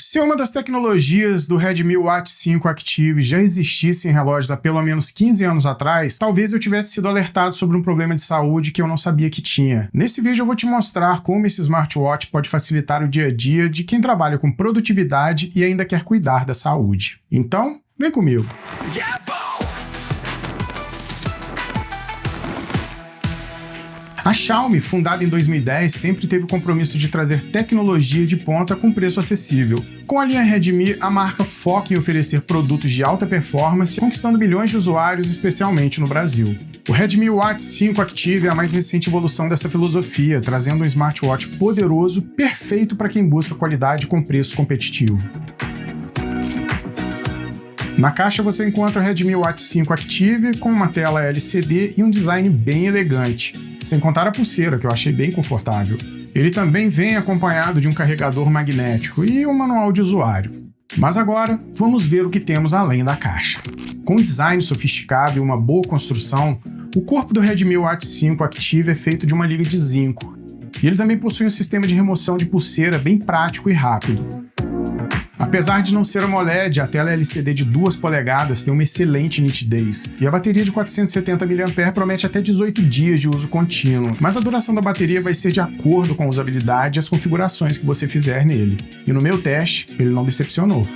Se uma das tecnologias do Redmi Watch 5 Active já existisse em relógios há pelo menos 15 anos atrás, talvez eu tivesse sido alertado sobre um problema de saúde que eu não sabia que tinha. Nesse vídeo eu vou te mostrar como esse smartwatch pode facilitar o dia a dia de quem trabalha com produtividade e ainda quer cuidar da saúde. Então, vem comigo! A Xiaomi, fundada em 2010, sempre teve o compromisso de trazer tecnologia de ponta com preço acessível. Com a linha Redmi, a marca foca em oferecer produtos de alta performance, conquistando milhões de usuários, especialmente no Brasil. O Redmi Watch 5 Active é a mais recente evolução dessa filosofia, trazendo um smartwatch poderoso, perfeito para quem busca qualidade com preço competitivo. Na caixa você encontra o Redmi Watch 5 Active com uma tela LCD e um design bem elegante, sem contar a pulseira, que eu achei bem confortável. Ele também vem acompanhado de um carregador magnético e um manual de usuário. Mas agora, vamos ver o que temos além da caixa. Com um design sofisticado e uma boa construção, o corpo do Redmi Watch 5 Active é feito de uma liga de zinco. E ele também possui um sistema de remoção de pulseira bem prático e rápido. Apesar de não ser AMOLED, a tela LCD de 2 polegadas tem uma excelente nitidez, e a bateria de 470 mAh promete até 18 dias de uso contínuo, mas a duração da bateria vai ser de acordo com a usabilidade e as configurações que você fizer nele. E no meu teste, ele não decepcionou.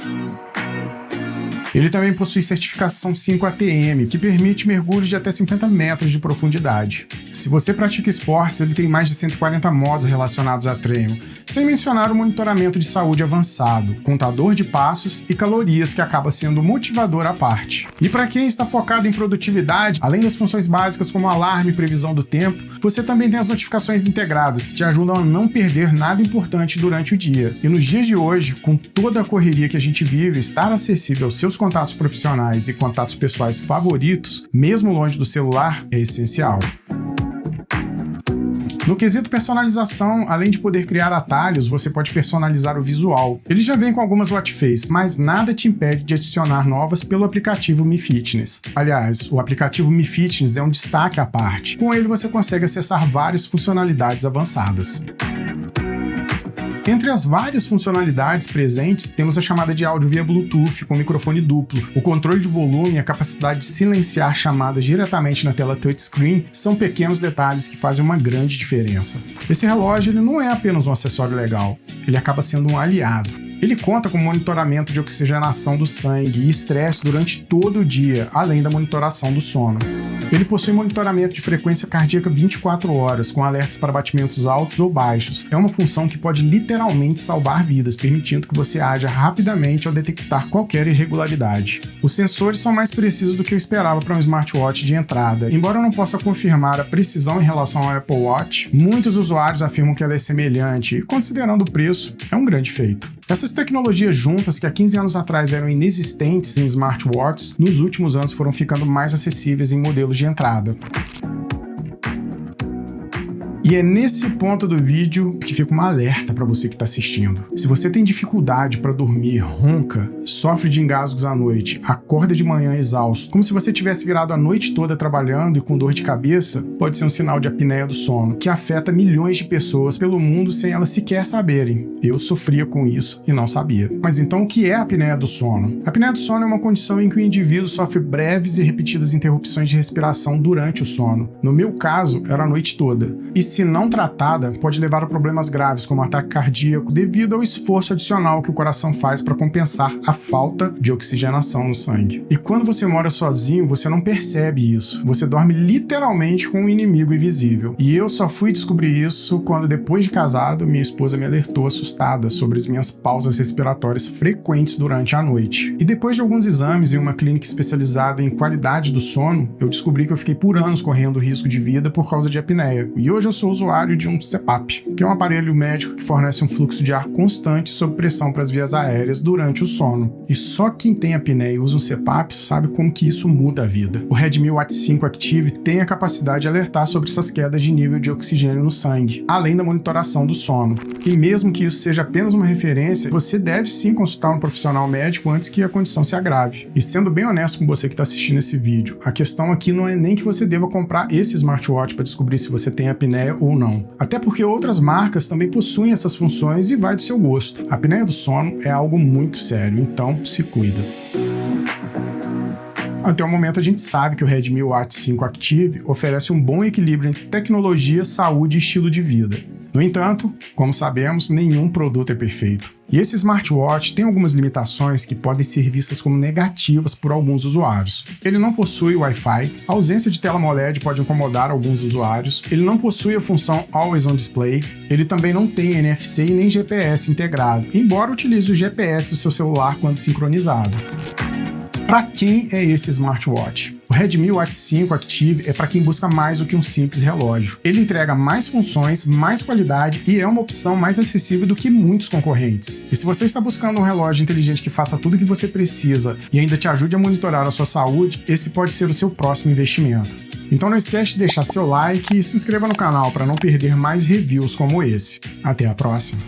Ele também possui certificação 5ATM, que permite mergulhos de até 50 metros de profundidade. Se você pratica esportes, ele tem mais de 140 modos relacionados a treino, sem mencionar o monitoramento de saúde avançado, contador de passos e calorias que acaba sendo motivador à parte. E para quem está focado em produtividade, além das funções básicas como alarme e previsão do tempo, você também tem as notificações integradas, que te ajudam a não perder nada importante durante o dia. E nos dias de hoje, com toda a correria que a gente vive, estar acessível aos seus contatos profissionais e contatos pessoais favoritos, mesmo longe do celular, é essencial. No quesito personalização, além de poder criar atalhos, você pode personalizar o visual. Ele já vem com algumas watch faces, mas nada te impede de adicionar novas pelo aplicativo Mi Fitness. Aliás, o aplicativo Mi Fitness é um destaque à parte. Com ele você consegue acessar várias funcionalidades avançadas. Entre as várias funcionalidades presentes, temos a chamada de áudio via Bluetooth com microfone duplo. O controle de volume e a capacidade de silenciar chamadas diretamente na tela touchscreen são pequenos detalhes que fazem uma grande diferença. Esse relógio ele não é apenas um acessório legal, ele acaba sendo um aliado. Ele conta com monitoramento de oxigenação do sangue e estresse durante todo o dia, além da monitoração do sono. Ele possui monitoramento de frequência cardíaca 24 horas, com alertas para batimentos altos ou baixos. É uma função que pode literalmente salvar vidas, permitindo que você haja rapidamente ao detectar qualquer irregularidade. Os sensores são mais precisos do que eu esperava para um smartwatch de entrada. Embora eu não possa confirmar a precisão em relação ao Apple Watch, muitos usuários afirmam que ela é semelhante e, considerando o preço, é um grande feito. Essas tecnologias juntas, que há 15 anos atrás eram inexistentes em smartwatches, nos últimos anos foram ficando mais acessíveis em modelos de entrada. E é nesse ponto do vídeo que fica uma alerta para você que está assistindo. Se você tem dificuldade para dormir, ronca, sofre de engasgos à noite, acorda de manhã exausto, como se você tivesse virado a noite toda trabalhando e com dor de cabeça, pode ser um sinal de apneia do sono, que afeta milhões de pessoas pelo mundo sem elas sequer saberem. Eu sofria com isso e não sabia. Mas então o que é a apneia do sono? A apneia do sono é uma condição em que o indivíduo sofre breves e repetidas interrupções de respiração durante o sono. No meu caso, era a noite toda. E se não tratada, pode levar a problemas graves como ataque cardíaco devido ao esforço adicional que o coração faz para compensar a falta de oxigenação no sangue. E quando você mora sozinho, você não percebe isso. Você dorme literalmente com um inimigo invisível. E eu só fui descobrir isso quando, depois de casado, minha esposa me alertou assustada sobre as minhas pausas respiratórias frequentes durante a noite. E depois de alguns exames em uma clínica especializada em qualidade do sono, eu descobri que eu fiquei por anos correndo risco de vida por causa de apneia. E hoje eu sou usuário de um CPAP, que é um aparelho médico que fornece um fluxo de ar constante sob pressão para as vias aéreas durante o sono. E só quem tem apneia e usa um CPAP sabe como que isso muda a vida. O Redmi Watch 5 Active tem a capacidade de alertar sobre essas quedas de nível de oxigênio no sangue, além da monitoração do sono. E mesmo que isso seja apenas uma referência, você deve sim consultar um profissional médico antes que a condição se agrave. E sendo bem honesto com você que está assistindo esse vídeo, a questão aqui não é nem que você deva comprar esse smartwatch para descobrir se você tem apneia ou não. Até porque outras marcas também possuem essas funções e vai do seu gosto. A apneia do sono é algo muito sério, então se cuida. Até o momento a gente sabe que o Redmi Watch 5 Active oferece um bom equilíbrio entre tecnologia, saúde e estilo de vida. No entanto, como sabemos, nenhum produto é perfeito. E esse smartwatch tem algumas limitações que podem ser vistas como negativas por alguns usuários. Ele não possui Wi-Fi, a ausência de tela AMOLED pode incomodar alguns usuários, ele não possui a função Always On Display, ele também não tem NFC e nem GPS integrado, embora utilize o GPS do seu celular quando sincronizado. Para quem é esse smartwatch? O Redmi Watch 5 Active é para quem busca mais do que um simples relógio. Ele entrega mais funções, mais qualidade e é uma opção mais acessível do que muitos concorrentes. E se você está buscando um relógio inteligente que faça tudo o que você precisa e ainda te ajude a monitorar a sua saúde, esse pode ser o seu próximo investimento. Então não esquece de deixar seu like e se inscreva no canal para não perder mais reviews como esse. Até a próxima!